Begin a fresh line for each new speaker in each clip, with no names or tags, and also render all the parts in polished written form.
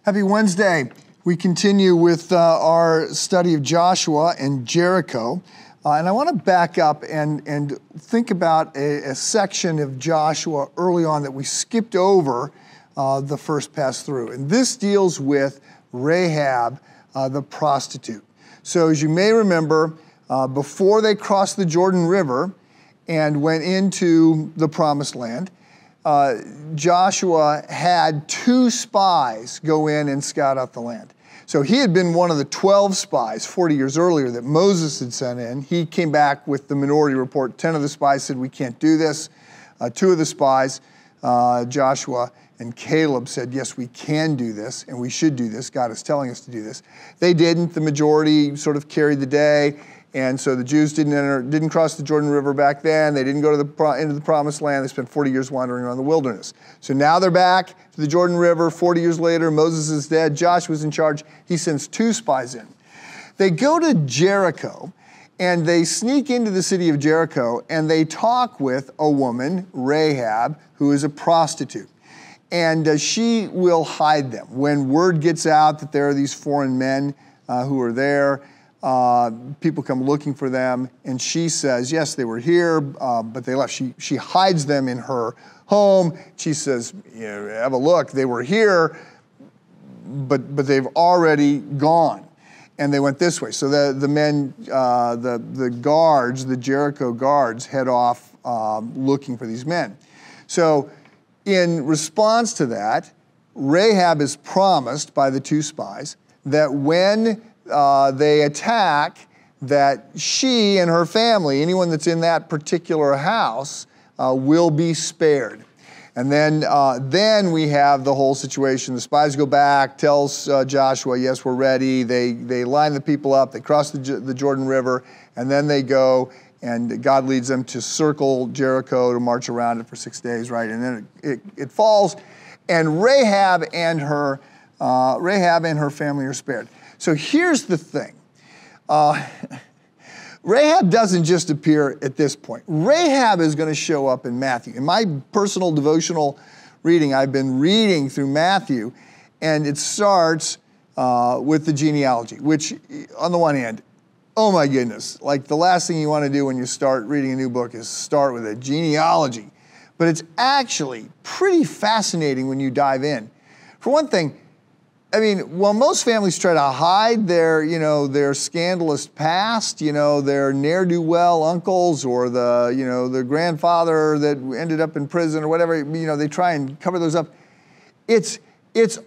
Happy Wednesday. We continue with our study of Joshua and Jericho. And I want to back up and think about a section of Joshua early on that we skipped over the first pass through. And this deals with Rahab, the prostitute. So as you may remember, before they crossed the Jordan River and went into the Promised Land, Joshua had 2 spies go in and scout out the land. So he had been one of the 12 spies 40 years earlier that Moses had sent in. He came back with the minority report. 10 of the spies said, we can't do this. 2 of the spies, Joshua and Caleb, said, yes, we can do this and we should do this. God is telling us to do this. They didn't. The majority sort of carried the day. And so the Jews didn't cross the Jordan River back then. They didn't go to into the Promised Land. They spent 40 years wandering around the wilderness. So now they're back to the Jordan River. 40 years later, Moses is dead. Joshua's in charge. He sends 2 spies in. They go to Jericho, and they sneak into the city of Jericho, and they talk with a woman, Rahab, who is a prostitute. And she will hide them. When word gets out that there are these foreign men who are there, people come looking for them, and she says, yes, they were here, but they left. She hides them in her home. She says, have a look, they were here, but they've already gone. And they went this way. So the men, the guards, the Jericho guards, head off looking for these men. So in response to that, Rahab is promised by the 2 spies that when they attack, that she and her family, anyone that's in that particular house, will be spared. And then we have the whole situation. The spies go back, tells Joshua, yes, we're ready. They line the people up, they cross the Jordan River, and then they go, and God leads them to circle Jericho, to march around it for 6 days, right? And then it falls, and Rahab and her family are spared. So here's the thing. Rahab doesn't just appear at this point. Rahab is going to show up in Matthew. In my personal devotional reading, I've been reading through Matthew, and it starts with the genealogy, which on the one hand, oh my goodness, like the last thing you want to do when you start reading a new book is start with a genealogy. But it's actually pretty fascinating when you dive in. For one thing, I mean, while most families try to hide their scandalous past, their ne'er-do-well uncles or the grandfather that ended up in prison or whatever, they try and cover those up. It's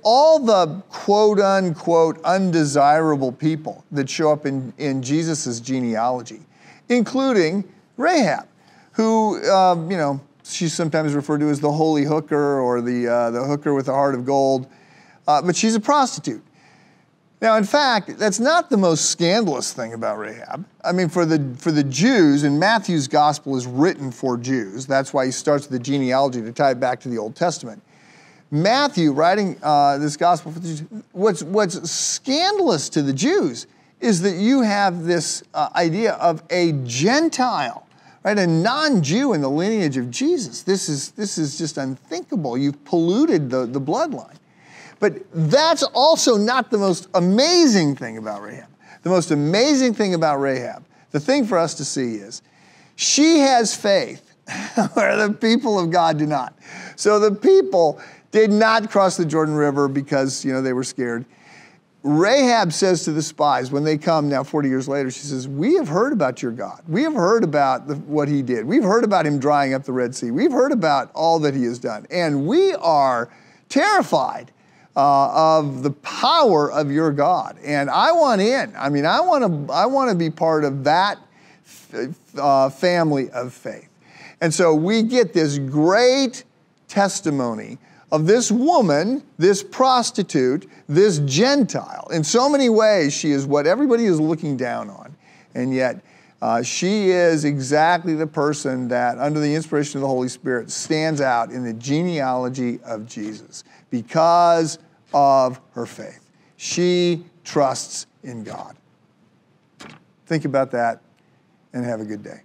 all the quote-unquote undesirable people that show up in Jesus' genealogy, including Rahab, who, she's sometimes referred to as the holy hooker or the hooker with the heart of gold. But she's a prostitute. Now, in fact, that's not the most scandalous thing about Rahab. I mean, for the Jews, and Matthew's gospel is written for Jews. That's why he starts with the genealogy to tie it back to the Old Testament. Matthew, writing this gospel for the Jews, what's scandalous to the Jews is that you have this idea of a Gentile, right? A non-Jew in the lineage of Jesus. This is just unthinkable. You've polluted the bloodline. But that's also not the most amazing thing about Rahab. The most amazing thing about Rahab, the thing for us to see is, she has faith where the people of God do not. So the people did not cross the Jordan River because, they were scared. Rahab says to the spies, when they come now 40 years later, she says, we have heard about your God. We have heard about what he did. We've heard about him drying up the Red Sea. We've heard about all that he has done. And we are terrified of the power of your God. And I want in. I mean, I want to be part of that family of faith. And so we get this great testimony of this woman, this prostitute, this Gentile. In so many ways, she is what everybody is looking down on. And yet, she is exactly the person that, under the inspiration of the Holy Spirit, stands out in the genealogy of Jesus because of her faith. She trusts in God. Think about that and have a good day.